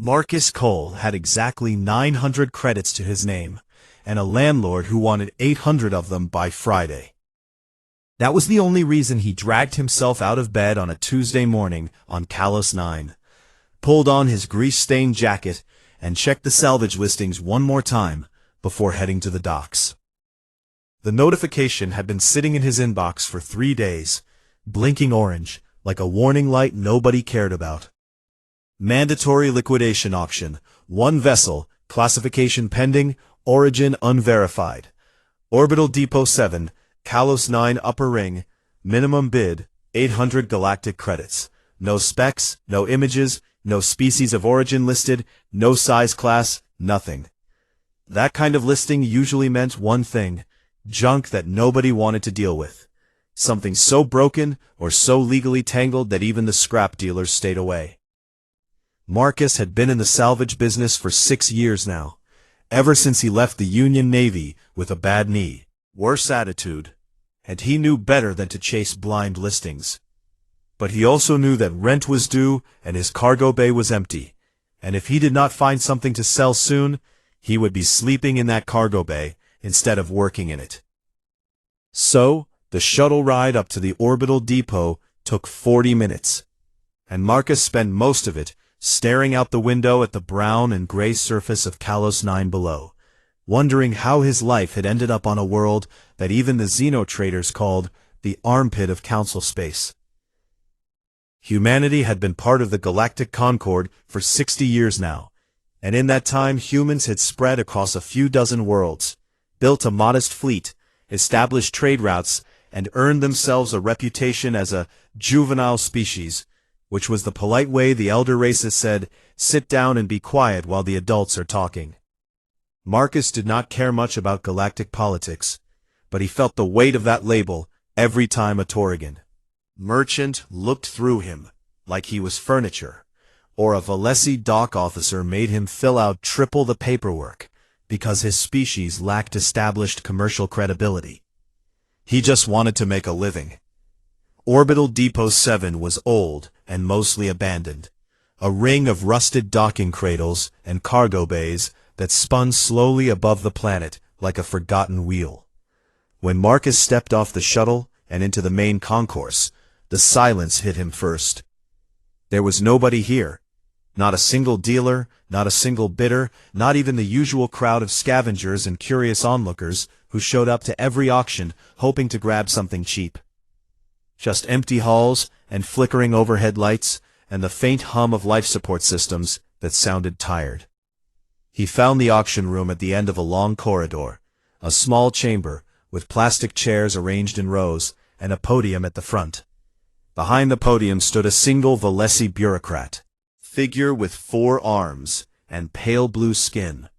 Marcus Cole had exactly 900 credits to his name, and a landlord who wanted 800 of them by Friday. That was the only reason he dragged himself out of bed on a Tuesday morning on Kalos 9, pulled on his grease-stained jacket, and checked the salvage listings one more time before heading to the docks. The notification had been sitting in his inbox for 3 days, blinking orange, like a warning light nobody cared about. Mandatory liquidation auction, 1 vessel, classification pending, origin unverified. Orbital Depot 7, Kalos 9 upper ring, minimum bid, 800 galactic credits. No specs, no images, no species of origin listed, no size class, nothing. That kind of listing usually meant one thing: junk that nobody wanted to deal with. Something so broken or so legally tangled that even the scrap dealers stayed away. Marcus had been in the salvage business for 6 years now, ever since he left the Union Navy with a bad knee, worse attitude, and he knew better than to chase blind listings. But he also knew that rent was due and his cargo bay was empty, and if he did not find something to sell soon, he would be sleeping in that cargo bay instead of working in it. So, the shuttle ride up to the orbital depot took 40 minutes, and Marcus spent most of it staring out the window at the brown and gray surface of Kalos 9 below, wondering how his life had ended up on a world that even the Xenotraders called the armpit of council space. Humanity had been part of the Galactic Concord for 60 years now, and in that time humans had spread across a few dozen worlds, built a modest fleet, established trade routes, and earned themselves a reputation as a juvenile species, which was the polite way the elder races said, "Sit down and be quiet while the adults are talking." Marcus did not care much about galactic politics, but he felt the weight of that label every time a Torrigan merchant looked through him like he was furniture, or a Valesi dock officer made him fill out triple the paperwork because his species lacked established commercial credibility. He just wanted to make a living. Orbital Depot 7 was old and mostly abandoned, a ring of rusted docking cradles and cargo bays that spun slowly above the planet like a forgotten wheel. When Marcus stepped off the shuttle and into the main concourse, the silence hit him first. There was nobody here. Not a single dealer, not a single bidder, not even the usual crowd of scavengers and curious onlookers who showed up to every auction hoping to grab something cheap. Just empty halls and flickering overhead lights and the faint hum of life support systems that sounded tired. He found the auction room at the end of a long corridor, a small chamber with plastic chairs arranged in rows and a podium at the front. Behind the podium stood a single Valesi bureaucrat, figure with 4 arms and pale blue skin,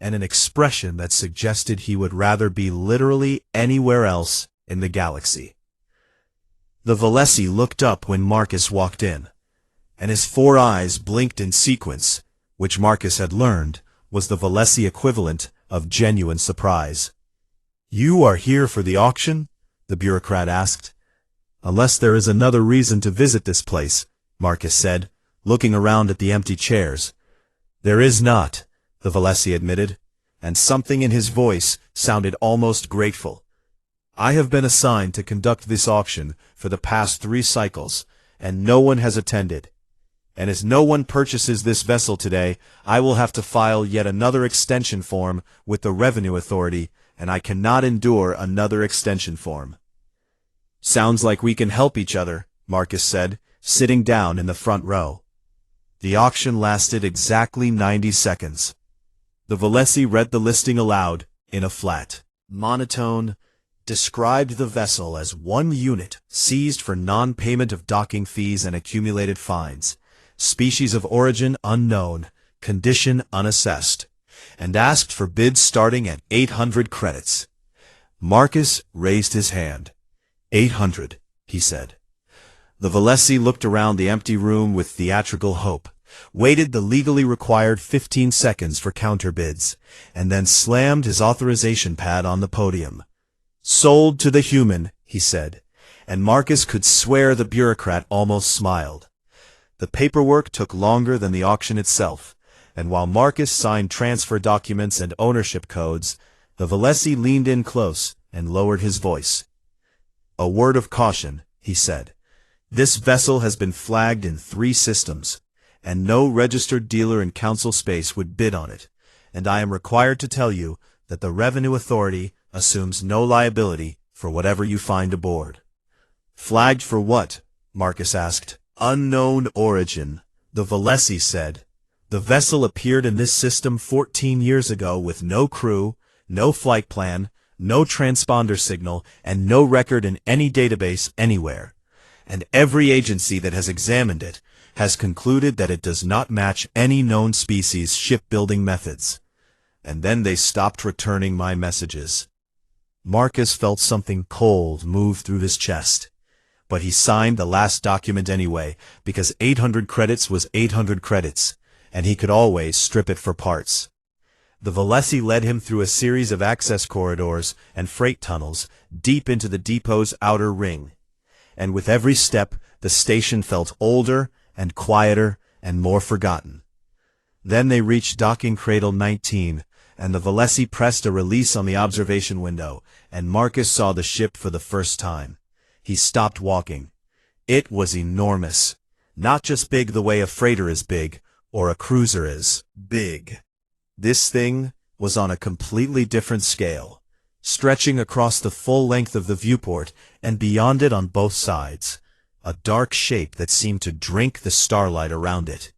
and an expression that suggested he would rather be literally anywhere else in the galaxy. The Valesi looked up when Marcus walked in, and his 4 eyes blinked in sequence, which Marcus had learned was the Valesi equivalent of genuine surprise. "You are here for the auction?" the bureaucrat asked. "Unless there is another reason to visit this place," Marcus said, looking around at the empty chairs. "There is not," the Valesi admitted, and something in his voice sounded almost grateful. "I have been assigned to conduct this auction for the past 3 cycles, and no one has attended. And as no one purchases this vessel today, I will have to file yet another extension form with the Revenue Authority, and I cannot endure another extension form." "Sounds like we can help each other," Marcus said, sitting down in the front row. The auction lasted exactly 90 seconds. The Valesi read the listing aloud, in a flat, monotone, described the vessel as 1 unit seized for non-payment of docking fees and accumulated fines, species of origin unknown, condition unassessed, and asked for bids starting at 800 credits. Marcus raised his hand. 800, he said. The Valesi looked around the empty room with theatrical hope, waited the legally required 15 seconds for counterbids, and then slammed his authorization pad on the podium. "Sold to the human," he said, and Marcus could swear the bureaucrat almost smiled. The paperwork took longer than the auction itself, and while Marcus signed transfer documents and ownership codes, the Valesi leaned in close and lowered his voice. "A word of caution," he said. "This vessel has been flagged in 3 systems, and no registered dealer in Council space would bid on it, and I am required to tell you that the Revenue Authority assumes no liability for whatever you find aboard." "Flagged for what?" Marcus asked. "Unknown origin," the Valesi said. "The vessel appeared in this system 14 years ago with no crew, no flight plan, no transponder signal, and no record in any database anywhere. And every agency that has examined it has concluded that it does not match any known species shipbuilding methods." And then they stopped returning my messages. Marcus felt something cold move through his chest. But he signed the last document anyway, because 800 credits was 800 credits, and he could always strip it for parts. The Valesi led him through a series of access corridors and freight tunnels deep into the depot's outer ring. And with every step, the station felt older and quieter and more forgotten. Then they reached docking cradle 19, and the Valesi pressed a release on the observation window, and Marcus saw the ship for the first time. He stopped walking. It was enormous. Not just big the way a freighter is big, or a cruiser is big. This thing was on a completely different scale, stretching across the full length of the viewport and beyond it on both sides, a dark shape that seemed to drink the starlight around it.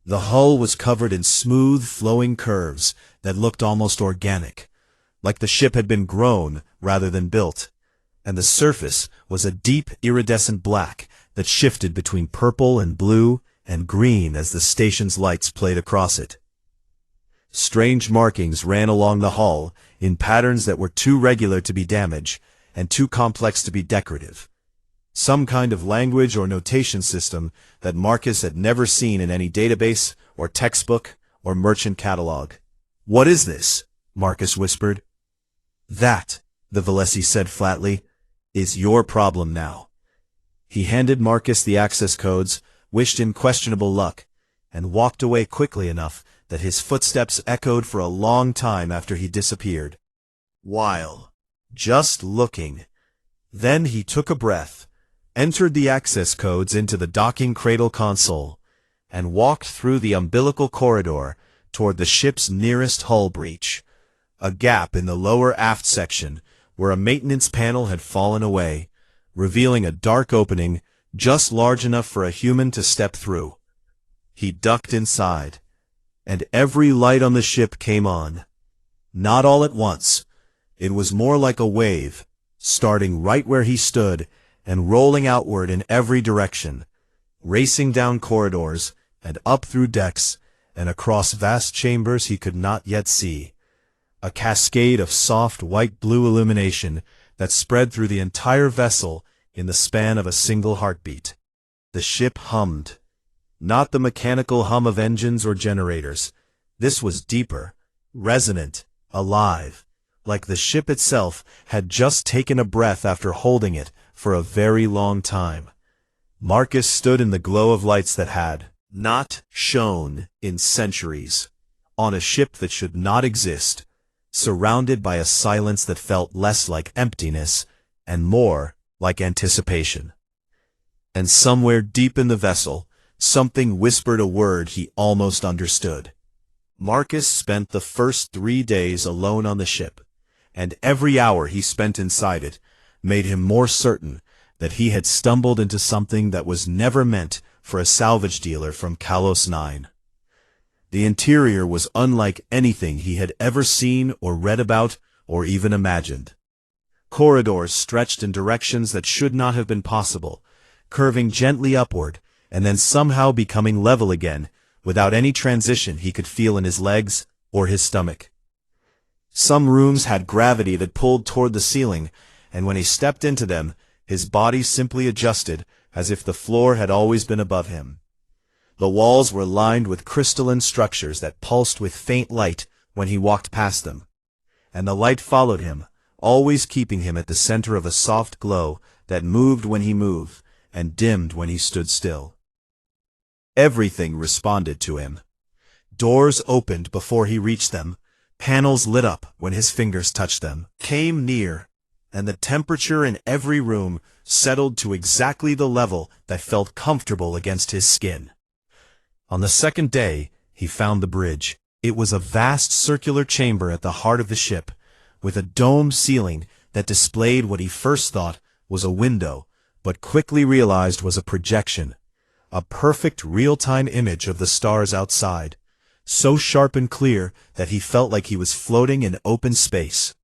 The hull was covered in smooth, flowing curves that looked almost organic, like the ship had been grown rather than built, and the surface was a deep, iridescent black that shifted between purple and blue and green as the station's lights played across it. Strange markings ran along the hull in patterns that were too regular to be damage and too complex to be decorative. Some kind of language or notation system that Marcus had never seen in any database or textbook or merchant catalog. "What is this?" Marcus whispered. "That," the Valesi said flatly, "is your problem now." He handed Marcus the access codes, wished him questionable luck, and walked away quickly enough that his footsteps echoed for a long time after he disappeared. While just looking. Then he took a breath, entered the access codes into the docking cradle console, and walked through the umbilical corridor toward the ship's nearest hull breach, a gap in the lower aft section where a maintenance panel had fallen away, revealing a dark opening just large enough for a human to step through. He ducked inside, and every light on the ship came on. Not all at once. It was more like a wave, starting right where he stood and rolling outward in every direction, racing down corridors and up through decks and across vast chambers he could not yet see. A cascade of soft white-blue illumination that spread through the entire vessel in the span of a single heartbeat. The ship hummed. Not the mechanical hum of engines or generators. This was deeper, resonant, alive, like the ship itself had just taken a breath after holding it for a very long time. Marcus stood in the glow of lights that had not shone in centuries, on a ship that should not exist, surrounded by a silence that felt less like emptiness and more like anticipation. And somewhere deep in the vessel, something whispered a word he almost understood. Marcus spent the first 3 days alone on the ship, and every hour he spent inside it made him more certain that he had stumbled into something that was never meant for a salvage dealer from Kalos 9. The interior was unlike anything he had ever seen or read about or even imagined. Corridors stretched in directions that should not have been possible, curving gently upward and then somehow becoming level again without any transition he could feel in his legs or his stomach. Some rooms had gravity that pulled toward the ceiling, and when he stepped into them, his body simply adjusted as if the floor had always been above him. The walls were lined with crystalline structures that pulsed with faint light when he walked past them, and the light followed him, always keeping him at the center of a soft glow that moved when he moved and dimmed when he stood still. Everything responded to him. Doors opened before he reached them. Panels lit up when his fingers touched them. Came near, and the temperature in every room settled to exactly the level that felt comfortable against his skin. On the second day, he found the bridge. It was a vast circular chamber at the heart of the ship, with a domed ceiling that displayed what he first thought was a window, but quickly realized was a projection. A perfect real-time image of the stars outside, so sharp and clear that he felt like he was floating in open space.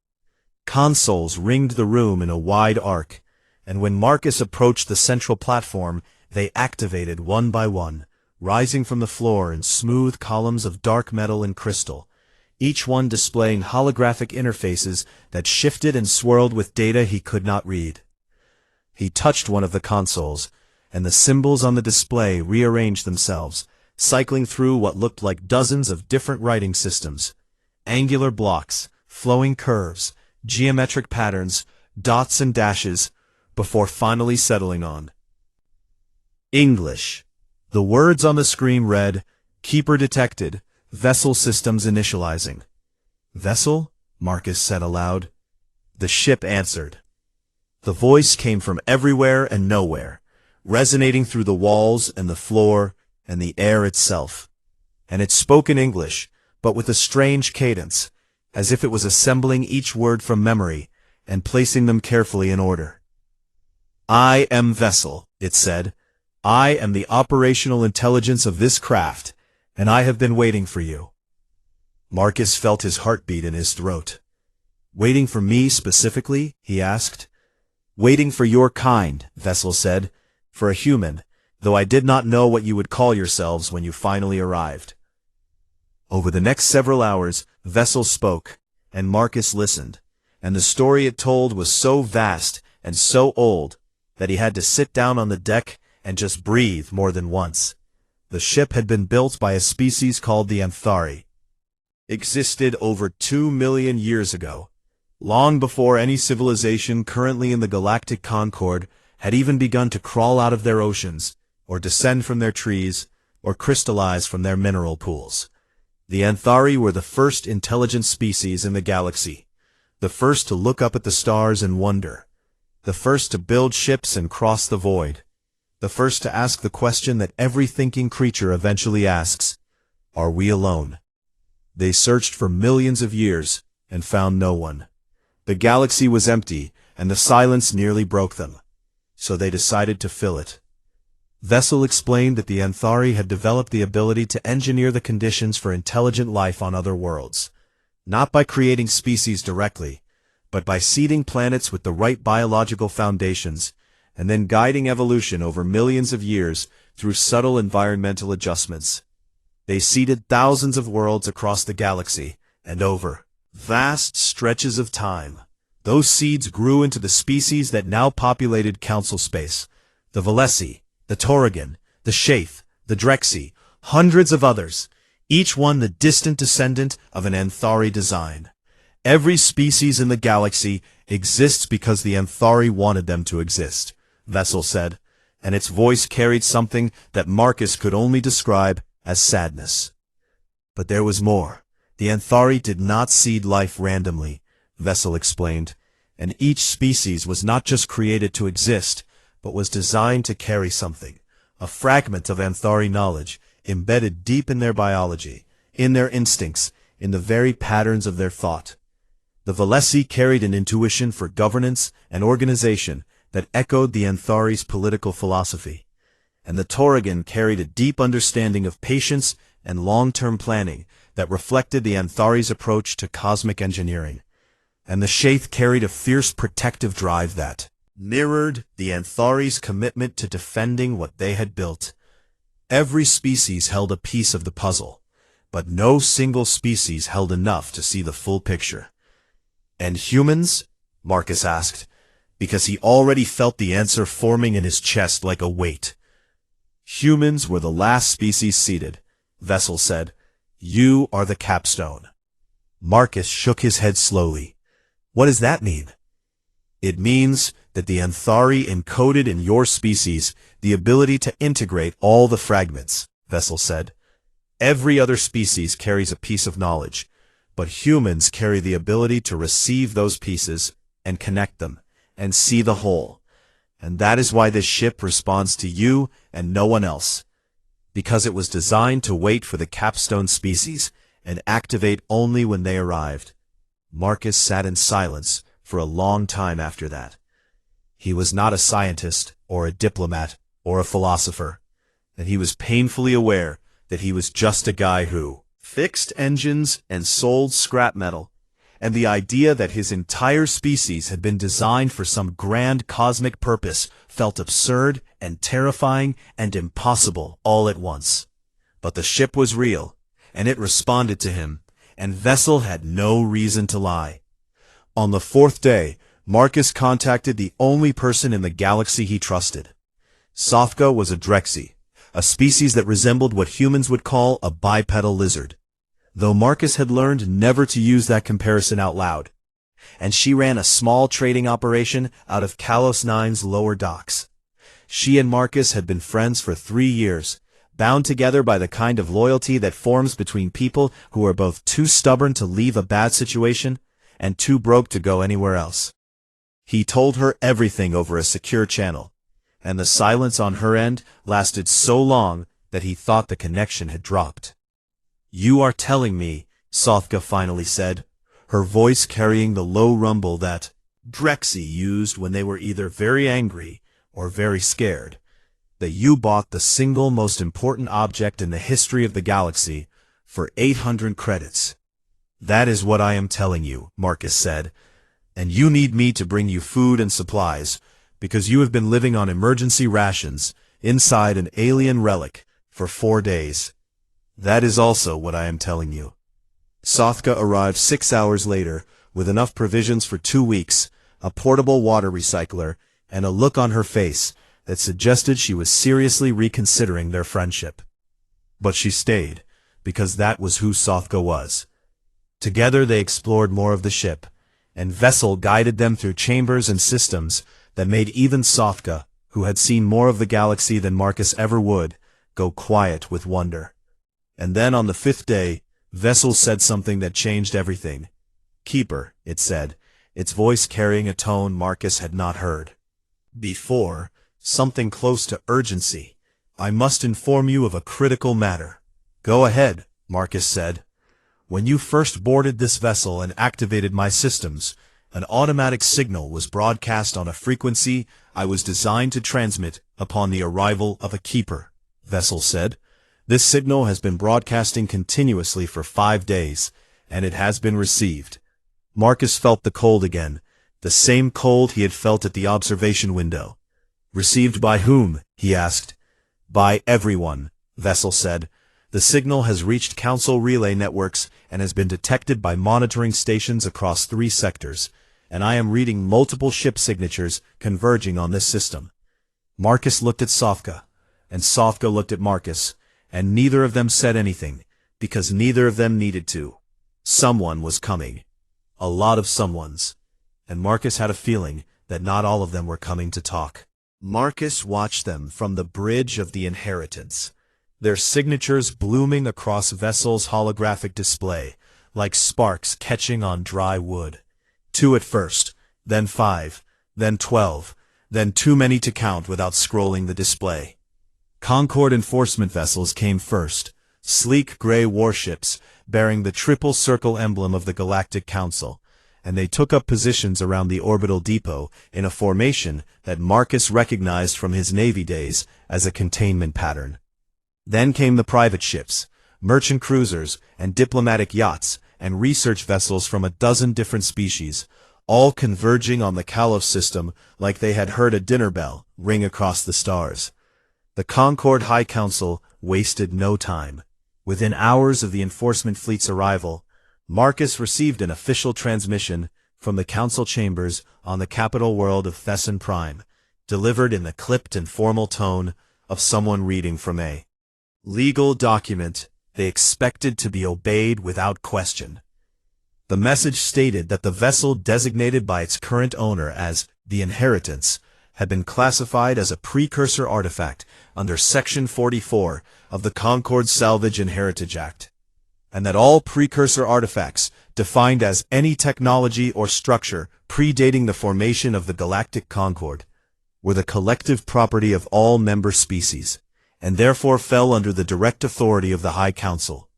Consoles ringed the room in a wide arc, and when Marcus approached the central platform, they activated one by one, rising from the floor in smooth columns of dark metal and crystal, each one displaying holographic interfaces that shifted and swirled with data he could not read. He touched one of the consoles, and the symbols on the display rearranged themselves, cycling through what looked like dozens of different writing systems. Angular blocks, flowing curves, geometric patterns, dots and dashes, before finally settling on English. The words on the screen read, "Keeper detected, vessel systems initializing." "Vessel?" Marcus said aloud. The ship answered. The voice came from everywhere and nowhere, resonating through the walls and the floor and the air itself. And it spoke in English, but with a strange cadence, as if it was assembling each word from memory and placing them carefully in order. "I am Vessel," it said. "I am the operational intelligence of this craft, and I have been waiting for you." Marcus felt his heartbeat in his throat. "Waiting for me specifically?" he asked. "Waiting for your kind," Vessel said, "for a human, though I did not know what you would call yourselves when you finally arrived." Over the next several hours, Vessel spoke, and Marcus listened, and the story it told was so vast and so old that he had to sit down on the deck and just breathe more than once. The ship had been built by a species called the Anthari. Existed over 2 million years ago, long before any civilization currently in the Galactic Concord had even begun to crawl out of their oceans, or descend from their trees, or crystallize from their mineral pools. The Anthari were the first intelligent species in the galaxy, the first to look up at the stars and wonder, the first to build ships and cross the void, the first to ask the question that every thinking creature eventually asks, "Are we alone?" They searched for millions of years and found no one. The galaxy was empty, and the silence nearly broke them, so they decided to fill it. Vessel explained that the Anthari had developed the ability to engineer the conditions for intelligent life on other worlds, not by creating species directly, but by seeding planets with the right biological foundations, and then guiding evolution over millions of years through subtle environmental adjustments. They seeded thousands of worlds across the galaxy, and over vast stretches of time, those seeds grew into the species that now populated Council Space, the Valesi, the Torogan, the Shaith, the Drexy, hundreds of others, each one the distant descendant of an Anthari design. Every species in the galaxy exists because the Anthari wanted them to exist, Vessel said, and its voice carried something that Marcus could only describe as sadness. But there was more. The Anthari did not seed life randomly, Vessel explained, and each species was not just created to exist, but was designed to carry something, a fragment of Anthari knowledge, embedded deep in their biology, in their instincts, in the very patterns of their thought. The Valesi carried an intuition for governance and organization that echoed the Anthari's political philosophy, and the Torogan carried a deep understanding of patience and long-term planning that reflected the Anthari's approach to cosmic engineering, and the Shaith carried a fierce protective drive that mirrored the Anthari's commitment to defending what they had built. Every species held a piece of the puzzle, but no single species held enough to see the full picture. "And humans?" Marcus asked, because he already felt the answer forming in his chest like a weight. "Humans were the last species seeded," Vessel said. "You are the capstone." Marcus shook his head slowly. "What does that mean?" "It means that the Anthari encoded in your species the ability to integrate all the fragments," Vessel said. Every other species carries a piece of knowledge, but humans carry the ability to receive those pieces and connect them and see the whole. And that is why this ship responds to you and no one else. Because it was designed to wait for the capstone species and activate only when they arrived. Marcus sat in silence for a long time after that. He was not a scientist or a diplomat or a philosopher, and he was painfully aware that he was just a guy who fixed engines and sold scrap metal, and the idea that his entire species had been designed for some grand cosmic purpose felt absurd and terrifying and impossible all at once. But the ship was real, and it responded to him, and Vessel had no reason to lie. On the fourth day, Marcus contacted the only person in the galaxy he trusted. Sofka was a Drexy, a species that resembled what humans would call a bipedal lizard, though Marcus had learned never to use that comparison out loud. And she ran a small trading operation out of Kalos 9's lower docks. She and Marcus had been friends for 3 years, bound together by the kind of loyalty that forms between people who are both too stubborn to leave a bad situation and too broke to go anywhere else. He told her everything over a secure channel, and the silence on her end lasted so long that he thought the connection had dropped. "You are telling me," Sofka finally said, her voice carrying the low rumble that Drexy used when they were either very angry or very scared, "that you bought the single most important object in the history of the galaxy for 800 credits. "That is what I am telling you," Marcus said, "and you need me to bring you food and supplies, because you have been living on emergency rations inside an alien relic for 4 days. That is also what I am telling you." Sofka arrived 6 hours later with enough provisions for 2 weeks, a portable water recycler, and a look on her face that suggested she was seriously reconsidering their friendship. But she stayed, because that was who Sofka was. Together they explored more of the ship, and Vessel guided them through chambers and systems that made even Sofka, who had seen more of the galaxy than Marcus ever would, go quiet with wonder. And then on the 5th day, Vessel said something that changed everything. "Keeper," it said, its voice carrying a tone Marcus had not heard before, something close to urgency. "I must inform you of a critical matter." "Go ahead," Marcus said. "When you first boarded this vessel and activated my systems, an automatic signal was broadcast on a frequency I was designed to transmit upon the arrival of a keeper," Vessel said. "This signal has been broadcasting continuously for 5 days, and it has been received." Marcus felt the cold again, the same cold he had felt at the observation window. "Received by whom?" he asked. "By everyone," Vessel said. "The signal has reached Council relay networks and has been detected by monitoring stations across 3 sectors, and I am reading multiple ship signatures converging on this system." Marcus looked at Sofka, and Sofka looked at Marcus, and neither of them said anything, because neither of them needed to. Someone was coming. A lot of someones. And Marcus had a feeling that not all of them were coming to talk. Marcus watched them from the bridge of the inheritance, their signatures blooming across Vessel's holographic display, like sparks catching on dry wood. 2 at first, then 5, then 12, then too many to count without scrolling the display. Concord enforcement vessels came first, sleek gray warships bearing the triple circle emblem of the Galactic Council, and they took up positions around the orbital depot in a formation that Marcus recognized from his Navy days as a containment pattern. Then came the private ships, merchant cruisers and diplomatic yachts, and research vessels from a dozen different species, all converging on the Kalos system like they had heard a dinner bell ring across the stars. The Concord High Council wasted no time. Within hours of the enforcement fleet's arrival, Marcus received an official transmission from the council chambers on the capital world of Thesson Prime, delivered in the clipped and formal tone of someone reading from a legal document they expected to be obeyed without question. The message stated that the vessel designated by its current owner as the Inheritance had been classified as a precursor artifact under Section 44 of the Concord Salvage and Heritage Act, and that all precursor artifacts, defined as any technology or structure predating the formation of the Galactic Concord, were the collective property of all member species, and therefore fell under the direct authority of the High Council.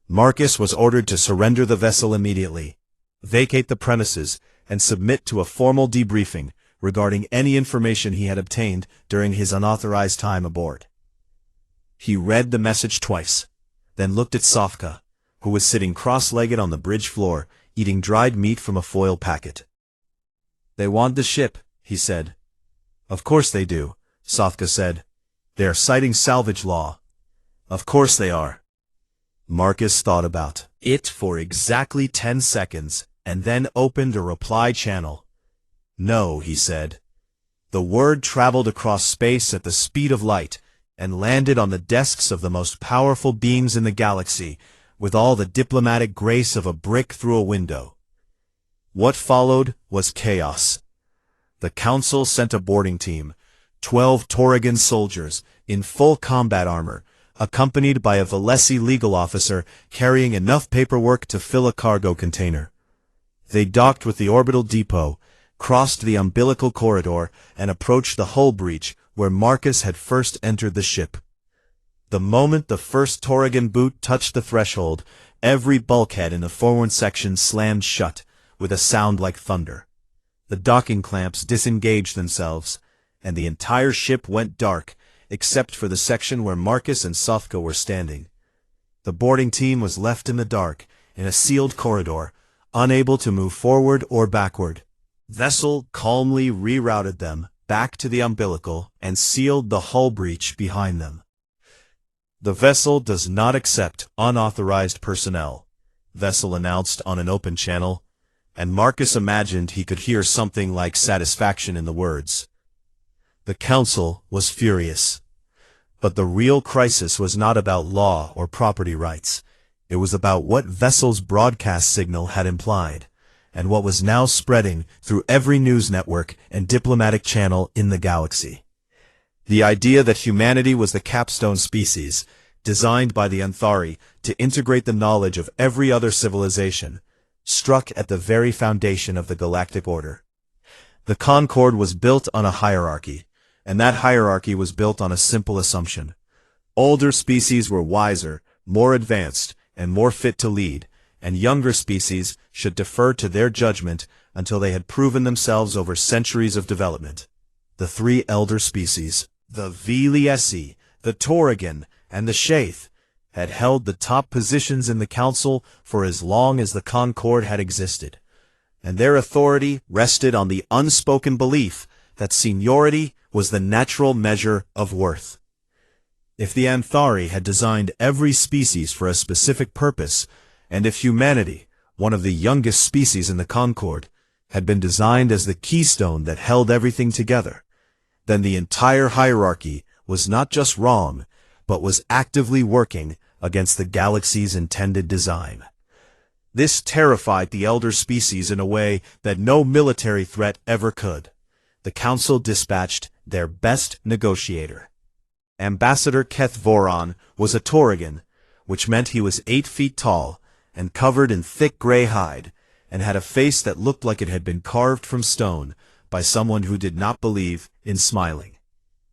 Marcus was ordered to surrender the vessel immediately, vacate the premises, and submit to a formal debriefing regarding any information he had obtained during his unauthorized time aboard. He read the message twice, then looked at Sofka, who was sitting cross-legged on the bridge floor, eating dried meat from a foil packet. "They want the ship," he said. "Of course they do," Sofka said. "They are citing salvage law." "Of course they are." Marcus thought about it for exactly 10 seconds, and then opened a reply channel. "No," he said. The word traveled across space at the speed of light, and landed on the desks of the most powerful beings in the galaxy, with all the diplomatic grace of a brick through a window. What followed was chaos. The Council sent a boarding team, 12 Torrigan soldiers, in full combat armor, accompanied by a Valesi legal officer carrying enough paperwork to fill a cargo container. They docked with the orbital depot, crossed the umbilical corridor, and approached the hull breach where Marcus had first entered the ship. The moment the first Torrigan boot touched the threshold, every bulkhead in the forward section slammed shut, with a sound like thunder. The docking clamps disengaged themselves, and the entire ship went dark, except for the section where Marcus and Sofka were standing. The boarding team was left in the dark, in a sealed corridor, unable to move forward or backward. Vessel calmly rerouted them back to the umbilical and sealed the hull breach behind them. "The vessel does not accept unauthorized personnel," Vessel announced on an open channel, and Marcus imagined he could hear something like satisfaction in the words. The Council was furious. But the real crisis was not about law or property rights. It was about what Vessel's broadcast signal had implied, and what was now spreading through every news network and diplomatic channel in the galaxy. The idea that humanity was the capstone species, designed by the Anthari to integrate the knowledge of every other civilization, struck at the very foundation of the galactic order. The Concord was built on a hierarchy, and that hierarchy was built on a simple assumption. Older species were wiser, more advanced, and more fit to lead, and younger species should defer to their judgment until they had proven themselves over centuries of development. The three elder species, the Vliesi, the Torrigan, and the Shaith, had held the top positions in the Council for as long as the Concord had existed, and their authority rested on the unspoken belief that seniority was the natural measure of worth. If the Anthari had designed every species for a specific purpose, and if humanity, one of the youngest species in the Concord, had been designed as the keystone that held everything together, then the entire hierarchy was not just wrong, but was actively working against the galaxy's intended design. This terrified the elder species in a way that no military threat ever could. The Council dispatched their best negotiator. Ambassador Keth Voron was a Torrigan, which meant he was 8 feet tall and covered in thick gray hide, and had a face that looked like it had been carved from stone by someone who did not believe in smiling.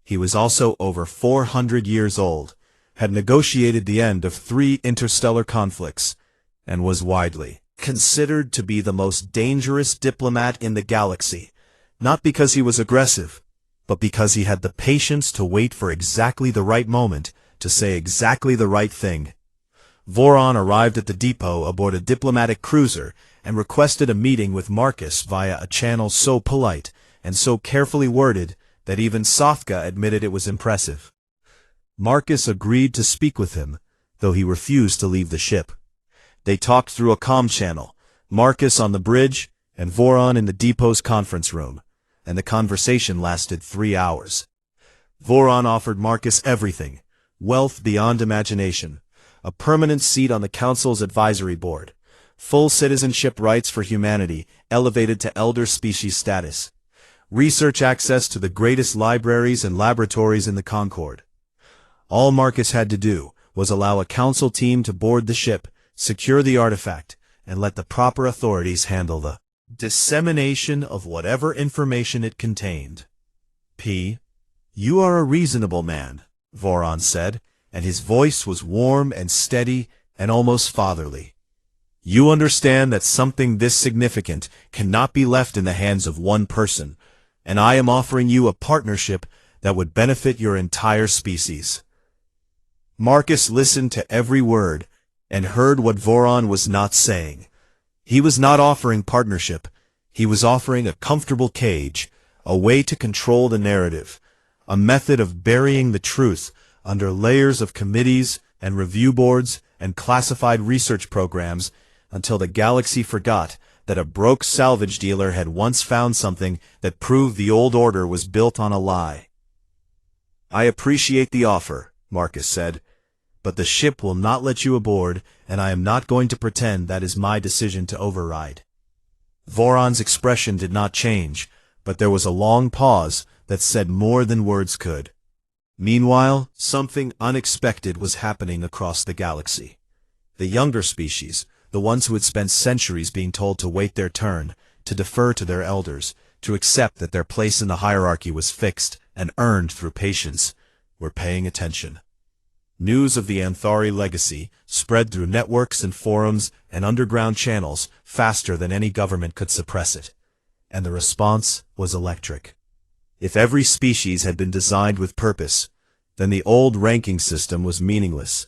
He was also over 400 years old, had negotiated the end of 3 interstellar conflicts, and was widely considered to be the most dangerous diplomat in the galaxy, not because he was aggressive, but because he had the patience to wait for exactly the right moment to say exactly the right thing. Voron arrived at the depot aboard a diplomatic cruiser and requested a meeting with Marcus via a channel so polite and so carefully worded that even Sofka admitted it was impressive. Marcus agreed to speak with him, though he refused to leave the ship. They talked through a comm channel, Marcus on the bridge and Voron in the depot's conference room, and the conversation lasted 3 hours. Voron offered Marcus everything: wealth beyond imagination, a permanent seat on the Council's advisory board, full citizenship rights for humanity elevated to elder species status, research access to the greatest libraries and laboratories in the Concord. All Marcus had to do was allow a council team to board the ship, secure the artifact, and let the proper authorities handle the dissemination of whatever information it contained. You are a reasonable man, Voron said, and his voice was warm and steady and almost fatherly. You understand that something this significant cannot be left in the hands of one person, and I am offering you a partnership that would benefit your entire species. Marcus listened to every word and heard what Voron was not saying. He was not offering partnership. He was offering a comfortable cage, a way to control the narrative, a method of burying the truth under layers of committees and review boards and classified research programs until the galaxy forgot that a broke salvage dealer had once found something that proved the old order was built on a lie. I appreciate the offer, Marcus said, but the ship will not let you aboard, and I am not going to pretend that is my decision to override. Voron's expression did not change, but there was a long pause that said more than words could. Meanwhile, something unexpected was happening across the galaxy. The younger species, the ones who had spent centuries being told to wait their turn, to defer to their elders, to accept that their place in the hierarchy was fixed and earned through patience, were paying attention. News of the Anthari legacy spread through networks and forums and underground channels faster than any government could suppress it. And the response was electric. If every species had been designed with purpose, then the old ranking system was meaningless,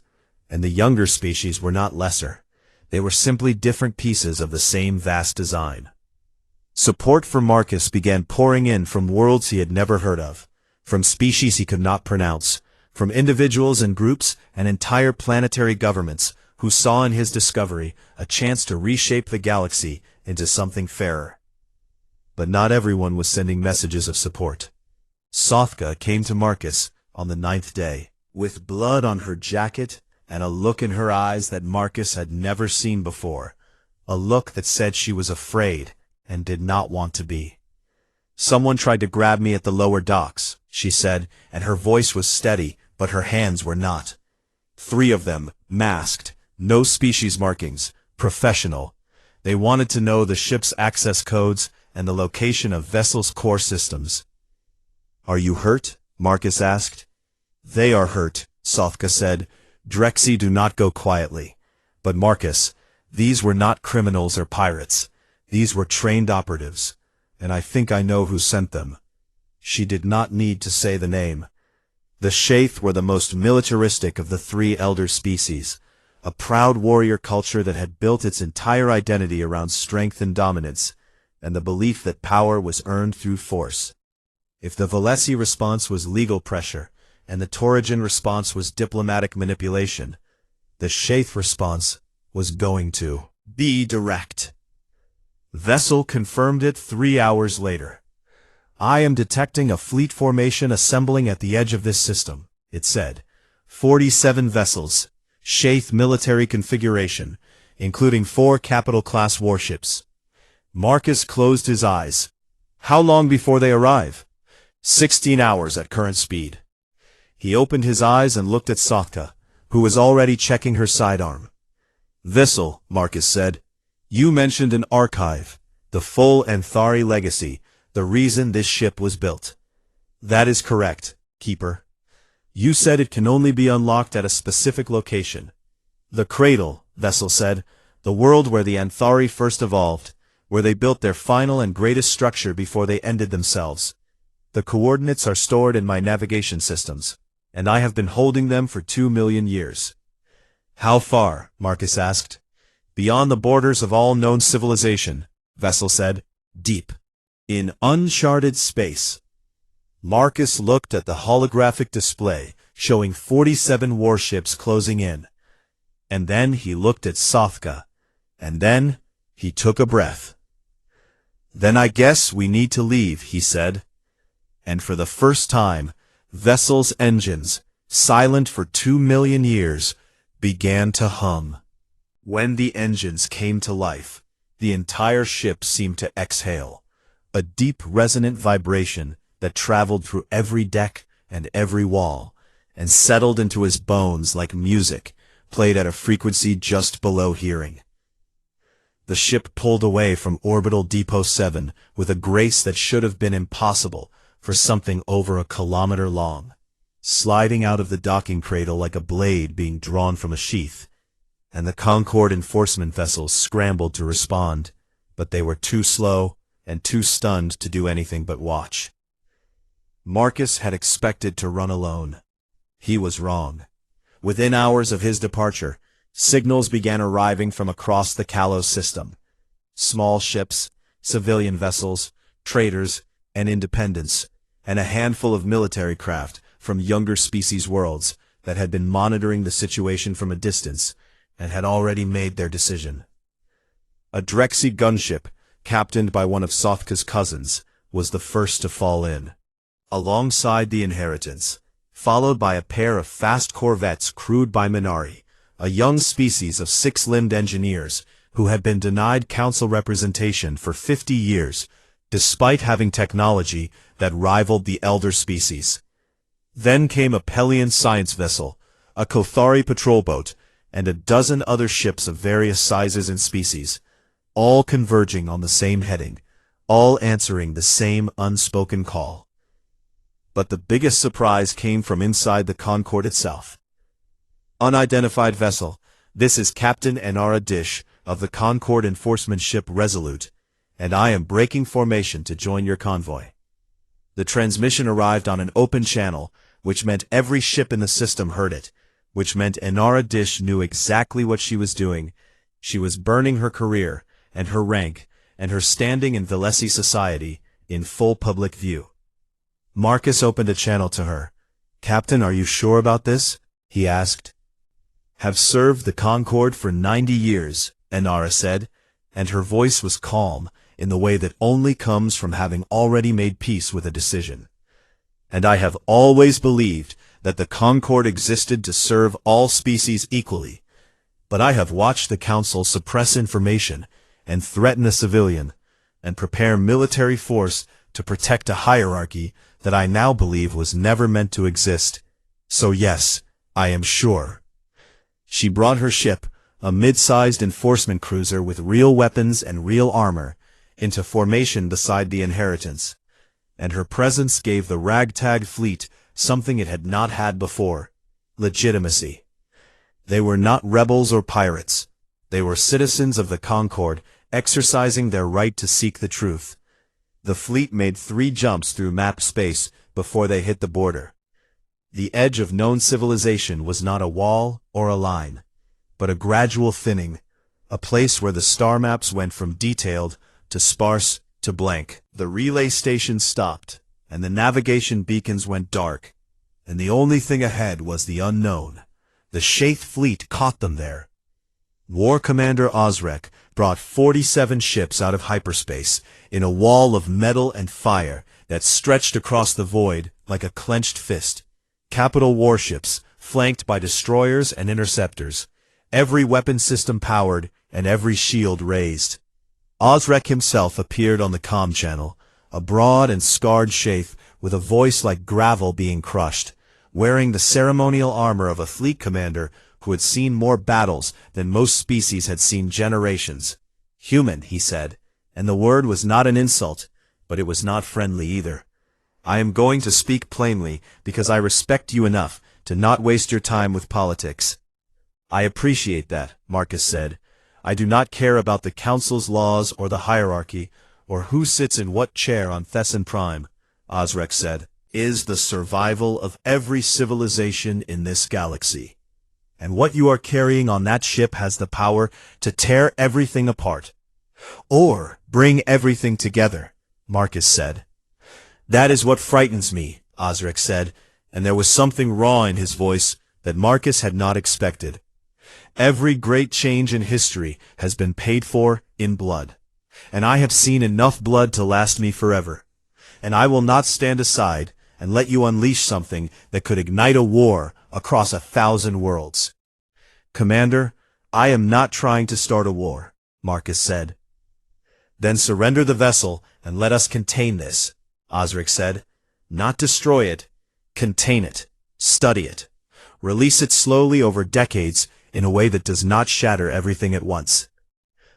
and the younger species were not lesser. They were simply different pieces of the same vast design. Support for Marcus began pouring in from worlds he had never heard of, from species he could not pronounce, from individuals and groups and entire planetary governments who saw in his discovery a chance to reshape the galaxy into something fairer. But not everyone was sending messages of support. Sothka came to Marcus on the 9th day, with blood on her jacket and a look in her eyes that Marcus had never seen before, a look that said she was afraid and did not want to be. Someone tried to grab me at the lower docks, she said, and her voice was steady, but her hands were not. 3 of them, masked, no species markings, professional. They wanted to know the ship's access codes and the location of vessel's core systems. Are you hurt? Marcus asked. They are hurt, Sothka said. Drexy do not go quietly. But Marcus, these were not criminals or pirates. These were trained operatives, and I think I know who sent them. She did not need to say the name. The Shaith were the most militaristic of the 3 elder species, a proud warrior culture that had built its entire identity around strength and dominance, and the belief that power was earned through force. If the Valesi response was legal pressure, and the Torogen response was diplomatic manipulation, the Shaith response was going to be direct. Vessel confirmed it 3 hours later. I am detecting a fleet formation assembling at the edge of this system, it said. 47 vessels, Shaith military configuration, including 4 capital-class warships. Marcus closed his eyes. How long before they arrive? 16 hours at current speed. He opened his eyes and looked at Sothka, who was already checking her sidearm. Vessel, Marcus said. You mentioned an archive, the full Anthari legacy, the reason this ship was built. That is correct, Keeper. You said it can only be unlocked at a specific location. The cradle, Vessel said, the world where the Anthari first evolved, where they built their final and greatest structure before they ended themselves. The coordinates are stored in my navigation systems, and I have been holding them for 2 million years. How far? Marcus asked. Beyond the borders of all known civilization, Vessel said. Deep. In uncharted space. Marcus looked at the holographic display, showing 47 warships closing in. And then he looked at Sothka. And then he took a breath. Then I guess we need to leave, he said. And for the first time, Vessel's engines, silent for 2 million years, began to hum. When the engines came to life, the entire ship seemed to exhale. a deep resonant vibration that traveled through every deck and every wall, and settled into his bones like music, played at a frequency just below hearing. The ship pulled away from Orbital Depot 7 with a grace that should have been impossible for something over a kilometer long, sliding out of the docking cradle like a blade being drawn from a sheath, and the Concord enforcement vessels scrambled to respond, but they were too slow and too stunned to do anything but watch. Marcus had expected to run alone. He was wrong. Within hours of his departure, signals began arriving from across the Kalos system. Small ships, civilian vessels, traders, and independents, and a handful of military craft from younger species worlds that had been monitoring the situation from a distance and had already made their decision. A Drexy gunship, captained by one of Sothka's cousins, was the first to fall in. Alongside the Inheritance, followed by a pair of fast corvettes crewed by Minari, a young species of six-limbed engineers who had been denied council representation for 50 years, despite having technology that rivaled the elder species. Then came a Pelian science vessel, a Kothari patrol boat, and a dozen other ships of various sizes and species, all converging on the same heading, all answering the same unspoken call. But the biggest surprise came from inside the Concord itself. Unidentified vessel, this is Captain Anara Dish of the Concord enforcement ship Resolute, and I am breaking formation to join your convoy. The transmission arrived on an open channel, which meant every ship in the system heard it, which meant Anara Dish knew exactly what she was doing. She was burning her career, and her rank, and her standing in Velesi society, in full public view. Marcus opened a channel to her. "Captain, are you sure about this?" he asked. "Have served the Concord for 90 years, Anara said, and her voice was calm, in the way that only comes from having already made peace with a decision. "And I have always believed that the Concord existed to serve all species equally, but I have watched the Council suppress information and threaten a civilian, and prepare military force to protect a hierarchy that I now believe was never meant to exist. So yes, I am sure." She brought her ship, a mid-sized enforcement cruiser with real weapons and real armor, into formation beside the Inheritance, and her presence gave the ragtag fleet something it had not had before: legitimacy. They were not rebels or pirates. They were citizens of the Concord, exercising their right to seek the truth. The fleet made 3 jumps through map space before they hit the border. The edge of known civilization was not a wall or a line, but a gradual thinning, a place where the star maps went from detailed to sparse to blank. The relay station stopped, and the navigation beacons went dark, and the only thing ahead was the unknown. The Shaith fleet caught them there. War Commander Osrek brought 47 ships out of hyperspace in a wall of metal and fire that stretched across the void like a clenched fist. Capital warships, flanked by destroyers and interceptors, every weapon system powered and every shield raised. Osrek himself appeared on the comm channel, a broad and scarred Shaith with a voice like gravel being crushed, wearing the ceremonial armor of a fleet commander who had seen more battles than most species had seen generations. "Human," he said, and the word was not an insult, but it was not friendly either. "I am going to speak plainly because I respect you enough to not waste your time with politics." "I appreciate that," Marcus said. "I do not care about the Council's laws or the hierarchy, or who sits in what chair on Thesson Prime," Osrek said. "Is the survival of every civilization in this galaxy. And what you are carrying on that ship has the power to tear everything apart. Or bring everything together," Marcus said. "That is what frightens me," Osrek said, and there was something raw in his voice that Marcus had not expected. "Every great change in history has been paid for in blood, and I have seen enough blood to last me forever, and I will not stand aside and let you unleash something that could ignite a war across 1,000 worlds." "Commander, I am not trying to start a war," Marcus said. Then surrender the vessel and let us contain this, Osric said. Not destroy it. Contain it. Study it. Release it slowly over decades in a way that does not shatter everything at once.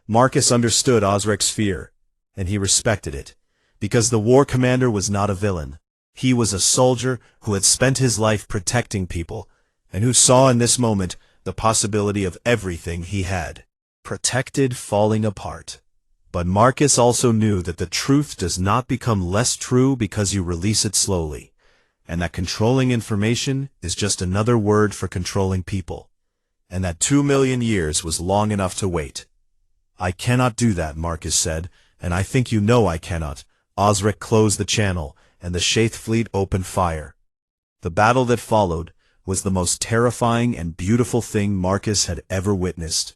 Marcus understood Osric's fear, and he respected it, because the war commander was not a villain. He was a soldier who had spent his life protecting people, and who saw in this moment the possibility of everything he had protected falling apart. But Marcus also knew that the truth does not become less true because you release it slowly, and that controlling information is just another word for controlling people, and that 2 million years was long enough to wait. I cannot do that, Marcus said, and I think you know I cannot. Osric closed the channel, and the Shaith fleet opened fire. The battle that followed was the most terrifying and beautiful thing Marcus had ever witnessed.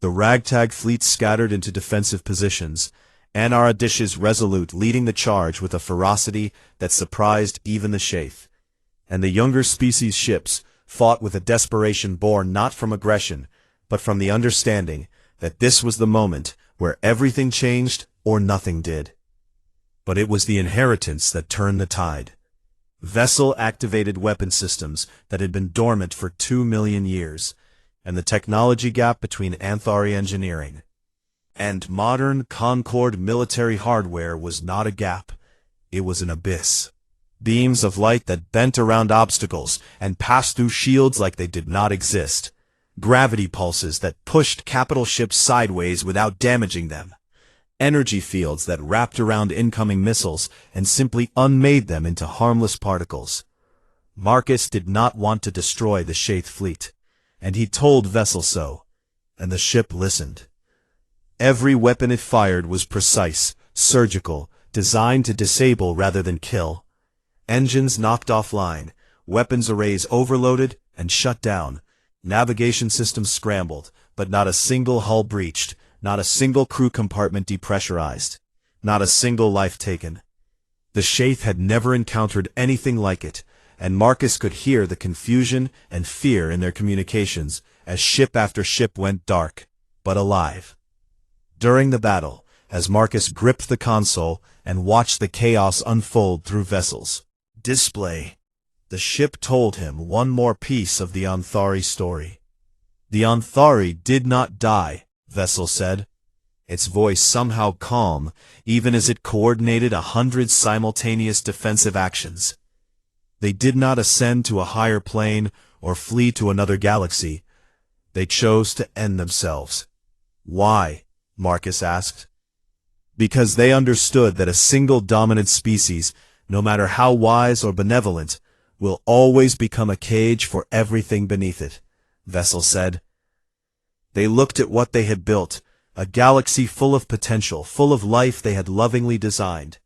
The ragtag fleet scattered into defensive positions, Anthari resolute leading the charge with a ferocity that surprised even the Shaith. And the younger species ships fought with a desperation born not from aggression, but from the understanding that this was the moment where everything changed or nothing did. But it was the inheritance that turned the tide. Vessel-activated weapon systems that had been dormant for 2 million years, and the technology gap between Anthari engineering and modern Concord military hardware was not a gap, it was an abyss. Beams of light that bent around obstacles and passed through shields like they did not exist. Gravity pulses that pushed capital ships sideways without damaging them. Energy fields that wrapped around incoming missiles and simply unmade them into harmless particles. Marcus did not want to destroy the Shaith fleet, and he told Vessel so, and the ship listened. Every weapon it fired was precise, surgical, designed to disable rather than kill. Engines knocked offline, weapons arrays overloaded and shut down, navigation systems scrambled, but not a single hull breached, not a single crew compartment depressurized, not a single life taken. The Shaith had never encountered anything like it, and Marcus could hear the confusion and fear in their communications as ship after ship went dark, but alive. During the battle, as Marcus gripped the console and watched the chaos unfold through Vessel's display, the ship told him one more piece of the Anthari story. The Anthari did not die, Vessel said, its voice somehow calm, even as it coordinated 100 simultaneous defensive actions. They did not ascend to a higher plane or flee to another galaxy. They chose to end themselves. Why? Marcus asked. Because they understood that a single dominant species, no matter how wise or benevolent, will always become a cage for everything beneath it, Vessel said. They looked at what they had built, a galaxy full of potential, full of life they had lovingly designed.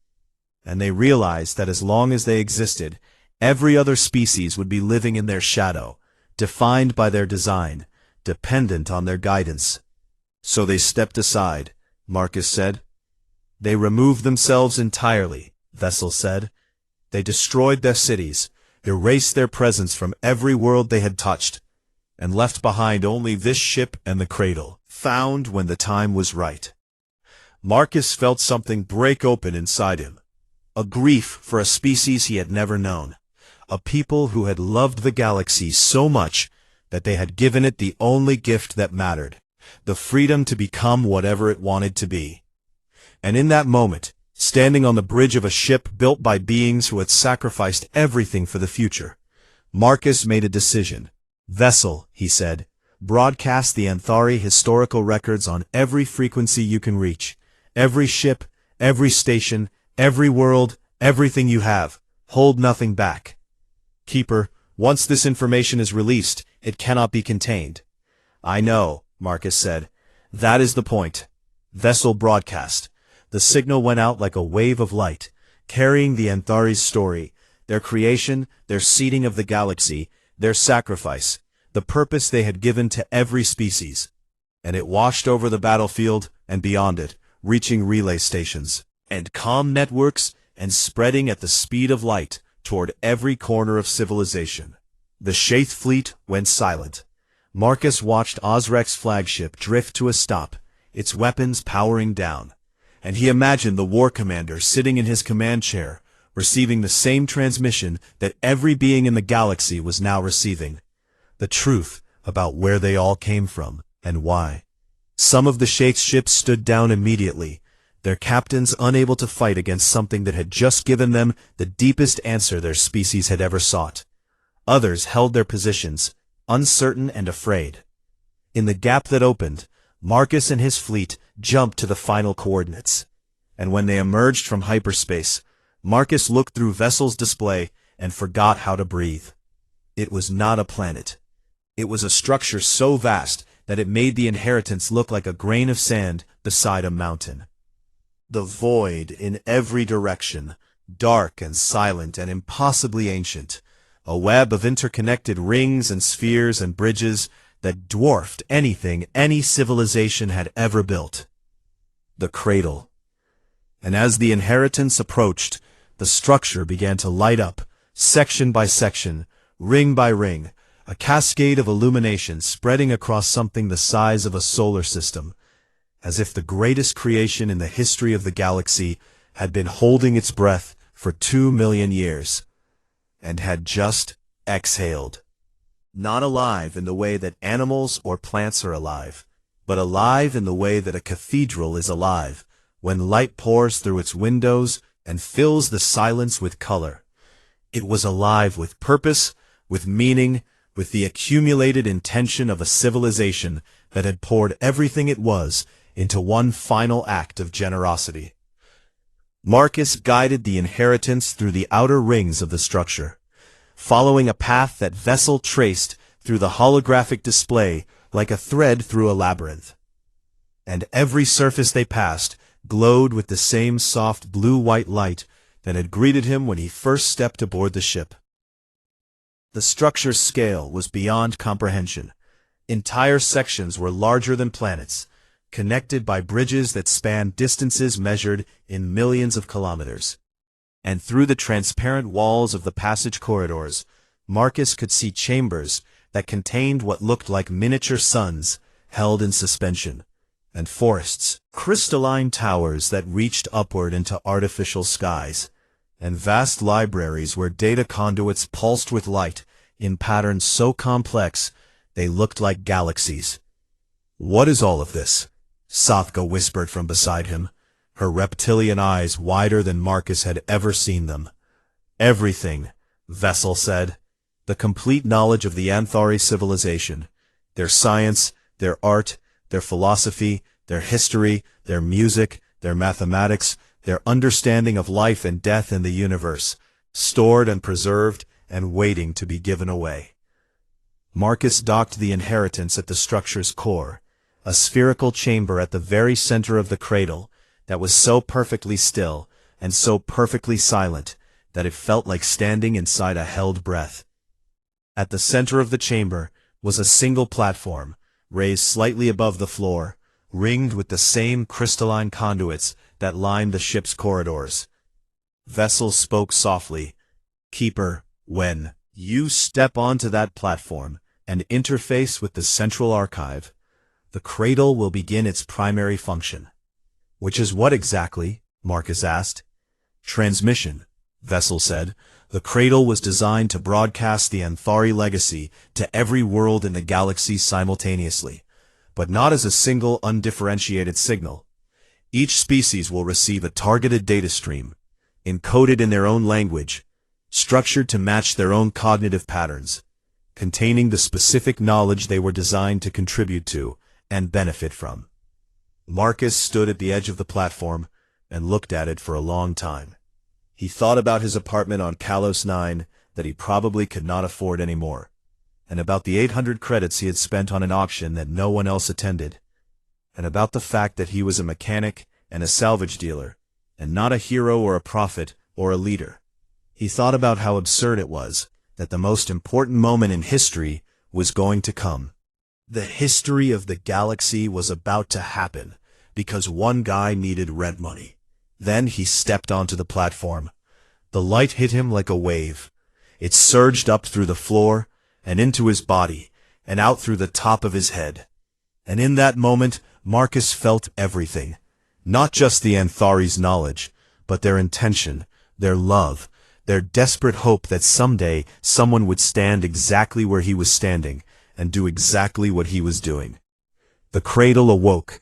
And they realized that as long as they existed, every other species would be living in their shadow, defined by their design, dependent on their guidance. So they stepped aside, Marcus said. They removed themselves entirely, Vessel said. They destroyed their cities, erased their presence from every world they had touched, and left behind only this ship and the cradle, found when the time was right. Marcus felt something break open inside him, a grief for a species he had never known, a people who had loved the galaxy so much that they had given it the only gift that mattered, the freedom to become whatever it wanted to be. And in that moment, standing on the bridge of a ship built by beings who had sacrificed everything for the future, Marcus made a decision. Vessel, he said, broadcast the Anthari historical records on every frequency you can reach, every ship, every station, every world, everything you have. Hold nothing back. Keeper, once this information is released, it cannot be contained. I know, Marcus said. That is the point. Vessel broadcast. The signal went out like a wave of light, carrying the Anthari's story, their creation, their seeding of the galaxy, their sacrifice, the purpose they had given to every species. And it washed over the battlefield and beyond it, reaching relay stations and comm networks and spreading at the speed of light toward every corner of civilization. The Shaith fleet went silent. Marcus watched Osric's flagship drift to a stop, its weapons powering down. and he imagined the war commander sitting in his command chair, receiving the same transmission that every being in the galaxy was now receiving. The truth about where they all came from and why. Some of the Shaith's ships stood down immediately, their captains unable to fight against something that had just given them the deepest answer their species had ever sought. Others held their positions, uncertain and afraid. In the gap that opened, Marcus and his fleet jumped to the final coordinates. And when they emerged from hyperspace, Marcus looked through Vessel's display and forgot how to breathe. It was not a planet. It was a structure so vast that it made the inheritance look like a grain of sand beside a mountain. The void in every direction, dark and silent and impossibly ancient, a web of interconnected rings and spheres and bridges that dwarfed anything any civilization had ever built. The cradle. And as the inheritance approached, the structure began to light up, section by section, ring by ring, a cascade of illumination spreading across something the size of a solar system, as if the greatest creation in the history of the galaxy had been holding its breath for 2 million years, and had just exhaled. Not alive in the way that animals or plants are alive, but alive in the way that a cathedral is alive, when light pours through its windows and fills the silence with color. It was alive with purpose, with meaning, with the accumulated intention of a civilization that had poured everything it was into one final act of generosity. Marcus guided the inheritance through the outer rings of the structure, following a path that Vessel traced through the holographic display like a thread through a labyrinth. And every surface they passed glowed with the same soft blue-white light that had greeted him when he first stepped aboard the ship. The structure's scale was beyond comprehension. Entire sections were larger than planets, connected by bridges that spanned distances measured in millions of kilometers. And through the transparent walls of the passage corridors, Marcus could see chambers that contained what looked like miniature suns held in suspension, and forests, crystalline towers that reached upward into artificial skies, and vast libraries where data conduits pulsed with light in patterns so complex they looked like galaxies. "What is all of this?" Sothka whispered from beside him, her reptilian eyes wider than Marcus had ever seen them. "Everything," Vessel said. "The complete knowledge of the Anthari civilization, their science, their art, their philosophy, their history, their music, their mathematics, their understanding of life and death in the universe, stored and preserved and waiting to be given away." Marcus docked the inheritance at the structure's core, a spherical chamber at the very center of the cradle that was so perfectly still and so perfectly silent that it felt like standing inside a held breath. At the center of the chamber was a single platform, raised slightly above the floor, ringed with the same crystalline conduits that lined the ship's corridors. Vessel spoke softly. "Keeper, when you step onto that platform and interface with the central archive, the cradle will begin its primary function." "Which is what exactly?" Marcus asked. "Transmission," Vessel said. "The cradle was designed to broadcast the Anthari legacy to every world in the galaxy simultaneously, but not as a single undifferentiated signal. Each species will receive a targeted data stream, encoded in their own language, structured to match their own cognitive patterns, containing the specific knowledge they were designed to contribute to and benefit from." Marcus stood at the edge of the platform and looked at it for a long time. He thought about his apartment on Kalos 9 that he probably could not afford anymore, and about the 800 credits he had spent on an auction that no one else attended, and about the fact that he was a mechanic and a salvage dealer, and not a hero or a prophet or a leader. He thought about how absurd it was that the most important moment in history was going to come. The history of the galaxy was about to happen because one guy needed rent money. Then he stepped onto the platform. The light hit him like a wave. It surged up through the floor and into his body and out through the top of his head. And in that moment, Marcus felt everything. Not just the Anthari's knowledge, but their intention, their love, their desperate hope that someday someone would stand exactly where he was standing and do exactly what he was doing. The cradle awoke.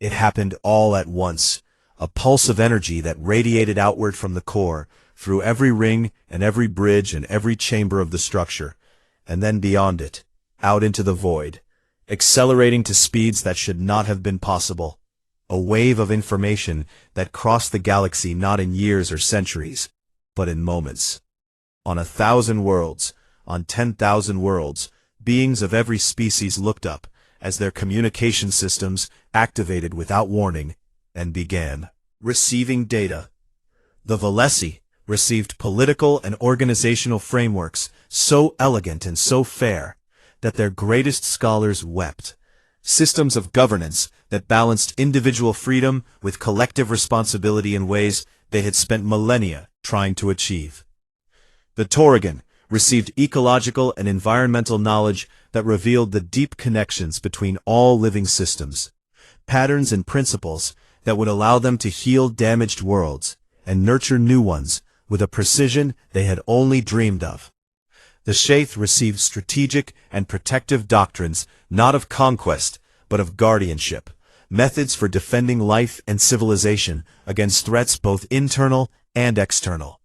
It happened all at once, a pulse of energy that radiated outward from the core, through every ring and every bridge and every chamber of the structure, and then beyond it, out into the void, accelerating to speeds that should not have been possible. A wave of information that crossed the galaxy not in years or centuries, but in moments. On 1,000 worlds, on 10,000 worlds, beings of every species looked up as their communication systems activated without warning and began receiving data. The Valesi received political and organizational frameworks so elegant and so fair that their greatest scholars wept. Systems of governance that balanced individual freedom with collective responsibility in ways they had spent millennia trying to achieve. The Tauregan received ecological and environmental knowledge that revealed the deep connections between all living systems, patterns and principles that would allow them to heal damaged worlds and nurture new ones with a precision they had only dreamed of. The Shaith received strategic and protective doctrines not of conquest, but of guardianship, methods for defending life and civilization against threats both internal and external,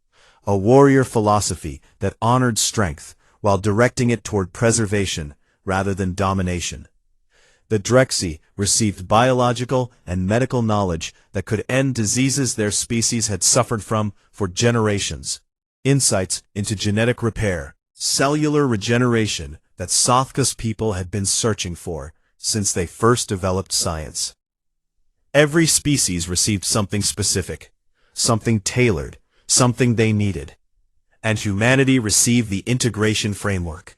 a warrior philosophy that honored strength while directing it toward preservation rather than domination. The Drexi received biological and medical knowledge that could end diseases their species had suffered from for generations, insights into genetic repair, cellular regeneration that Sothka's people had been searching for since they first developed science. Every species received something specific, something tailored, something they needed. And humanity received the integration framework.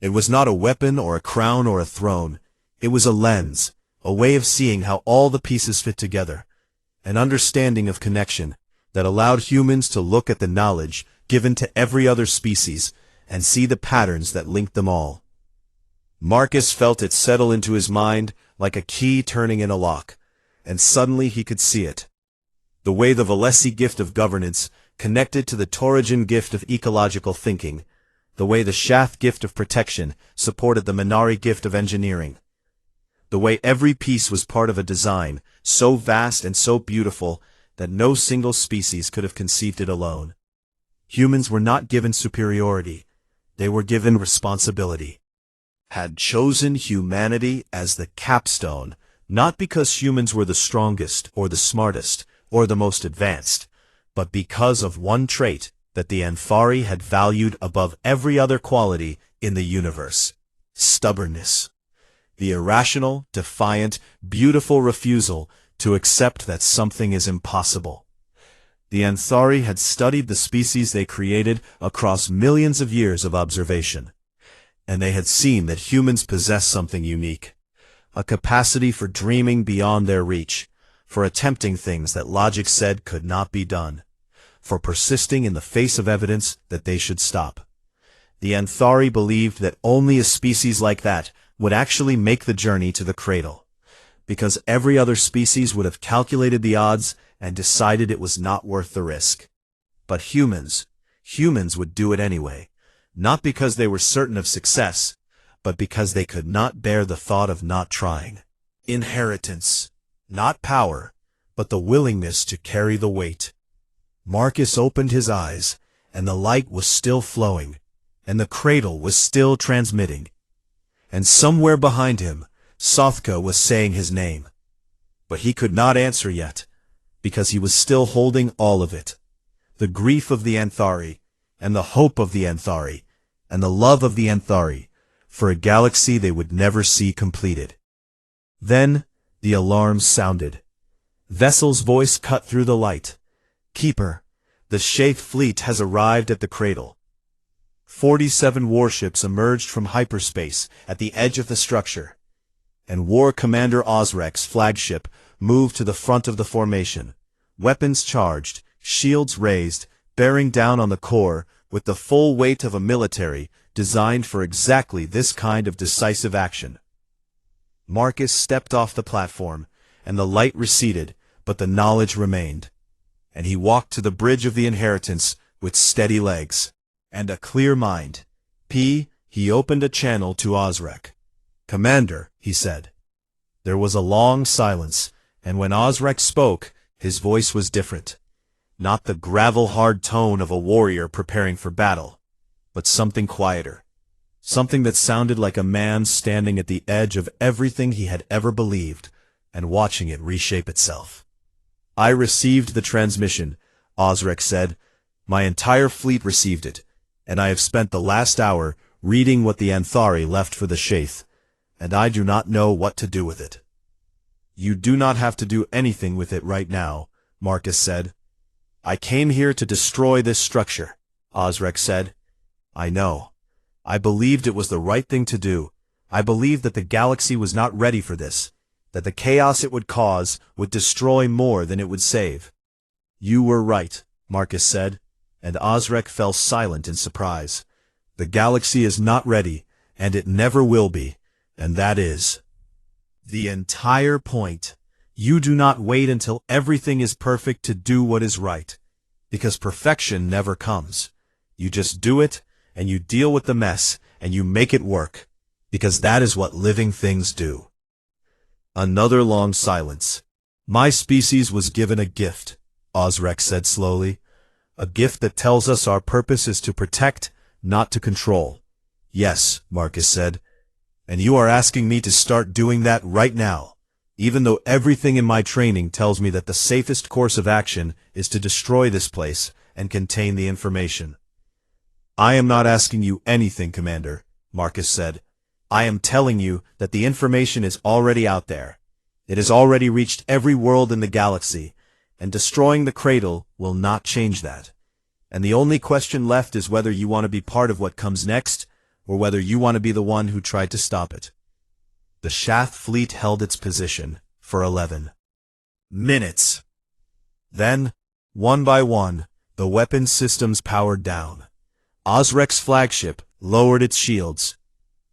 It was not a weapon or a crown or a throne. It was a lens, a way of seeing how all the pieces fit together, an understanding of connection that allowed humans to look at the knowledge given to every other species and see the patterns that linked them all. Marcus felt it settle into his mind like a key turning in a lock, and suddenly he could see it. The way the Valesi gift of governance connected to the Tauregan gift of ecological thinking, the way the Shath gift of protection supported the Minari gift of engineering, the way every piece was part of a design so vast and so beautiful that no single species could have conceived it alone. Humans were not given superiority, they were given responsibility. Had chosen humanity as the capstone, not because humans were the strongest or the smartest or the most advanced, but because of one trait that the Anthari had valued above every other quality in the universe: stubbornness. The irrational, defiant, beautiful refusal to accept that something is impossible. The Anthari had studied the species they created across millions of years of observation, and they had seen that humans possess something unique, a capacity for dreaming beyond their reach, for attempting things that logic said could not be done, for persisting in the face of evidence that they should stop. The Anthari believed that only a species like that would actually make the journey to the cradle, because every other species would have calculated the odds and decided it was not worth the risk. But humans would do it anyway, not because they were certain of success, but because they could not bear the thought of not trying. Inheritance, not power, but the willingness to carry the weight. Marcus opened his eyes, and the light was still flowing, and the cradle was still transmitting. And somewhere behind him, Sothka was saying his name. But he could not answer yet, because he was still holding all of it. The grief of the Anthari, and the hope of the Anthari, and the love of the Anthari, for a galaxy they would never see completed. Then the alarm sounded. Vessel's voice cut through the light. "Keeper, the Shaith fleet has arrived at the cradle." 47 warships emerged from hyperspace at the edge of the structure, and War Commander Osrek's flagship moved to the front of the formation, weapons charged, shields raised, bearing down on the core with the full weight of a military designed for exactly this kind of decisive action. Marcus stepped off the platform, and the light receded, but the knowledge remained. And he walked to the bridge of the inheritance with steady legs and a clear mind. He opened a channel to Osrek. "Commander," he said. There was a long silence, and when Osrek spoke, his voice was different. Not the gravel-hard tone of a warrior preparing for battle, but something quieter. Something that sounded like a man standing at the edge of everything he had ever believed, and watching it reshape itself. "I received the transmission," Osrek said. "My entire fleet received it, and I have spent the last hour reading what the Anthari left for the Shaith, and I do not know what to do with it." "You do not have to do anything with it right now," Marcus said. "I came here to destroy this structure," Osrek said. "I know. I believed it was the right thing to do. I believed that the galaxy was not ready for this, that the chaos it would cause would destroy more than it would save." "You were right," Marcus said, and Osrek fell silent in surprise. "The galaxy is not ready, and it never will be, and that is the entire point. You do not wait until everything is perfect to do what is right, because perfection never comes. You just do it, and you deal with the mess, and you make it work, because that is what living things do." Another long silence. "My species was given a gift," Osrek said slowly. "A gift that tells us our purpose is to protect, not to control." "Yes," Marcus said. "And you are asking me to start doing that right now, even though everything in my training tells me that the safest course of action is to destroy this place and contain the information." "I am not asking you anything, Commander," Marcus said. "I am telling you that the information is already out there. It has already reached every world in the galaxy, and destroying the cradle will not change that. And the only question left is whether you want to be part of what comes next, or whether you want to be the one who tried to stop it." The Shaith fleet held its position for 11 minutes. Then, one by one, the weapon systems powered down. Osrek's flagship lowered its shields.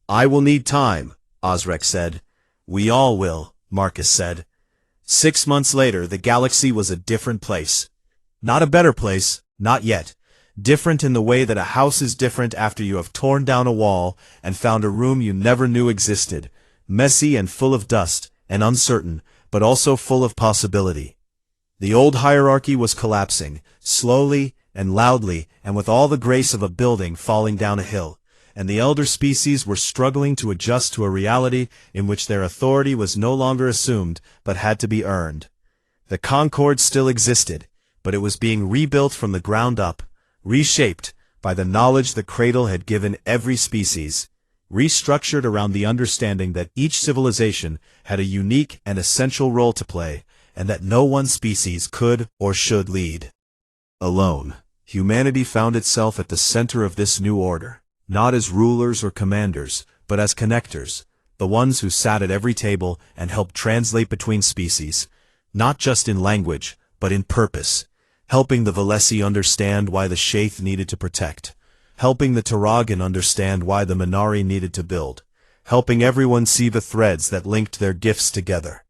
"I will need time," Osrek said. "We all will," Marcus said. 6 months later, the galaxy was a different place. Not a better place, not yet. Different in the way that a house is different after you have torn down a wall and found a room you never knew existed. Messy and full of dust, and uncertain, but also full of possibility. The old hierarchy was collapsing, slowly and loudly, and with all the grace of a building falling down a hill, and the elder species were struggling to adjust to a reality in which their authority was no longer assumed, but had to be earned. The Concord still existed, but it was being rebuilt from the ground up, reshaped by the knowledge the cradle had given every species, restructured around the understanding that each civilization had a unique and essential role to play, and that no one species could or should lead alone. Humanity found itself at the center of this new order, not as rulers or commanders, but as connectors, the ones who sat at every table and helped translate between species, not just in language, but in purpose, helping the Valesi understand why the Shaith needed to protect, helping the Taragan understand why the Minari needed to build, helping everyone see the threads that linked their gifts together.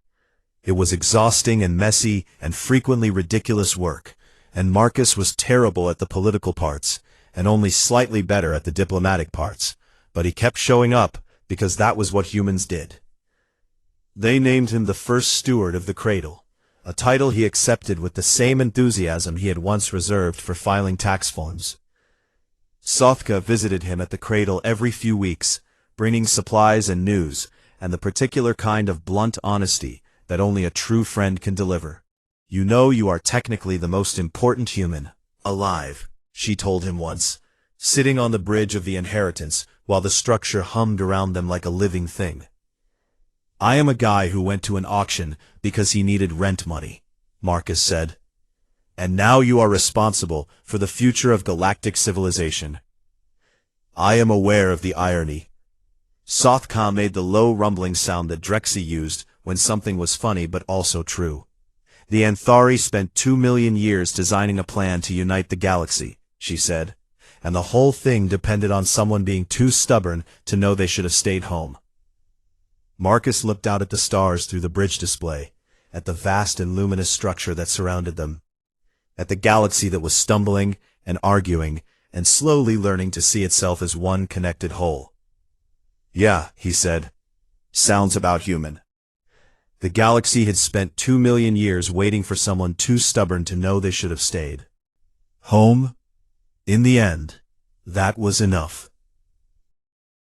It was exhausting and messy and frequently ridiculous work, and Marcus was terrible at the political parts, and only slightly better at the diplomatic parts, but he kept showing up because that was what humans did. They named him the first steward of the cradle, a title he accepted with the same enthusiasm he had once reserved for filing tax forms. Sothka visited him at the cradle every few weeks, bringing supplies and news, and the particular kind of blunt honesty that only a true friend can deliver. "You know you are technically the most important human alive," she told him once, sitting on the bridge of the inheritance while the structure hummed around them like a living thing. "I am a guy who went to an auction because he needed rent money," Marcus said. "And now you are responsible for the future of galactic civilization." "I am aware of the irony." Sothka made the low rumbling sound that Drexy used when something was funny but also true. "The Anthari spent 2 million years designing a plan to unite the galaxy," she said, "and the whole thing depended on someone being too stubborn to know they should have stayed home." Marcus looked out at the stars through the bridge display, at the vast and luminous structure that surrounded them, at the galaxy that was stumbling and arguing and slowly learning to see itself as one connected whole. "Yeah," he said. "Sounds about human." The galaxy had spent 2 million years waiting for someone too stubborn to know they should have stayed. Home? In the end, that was enough.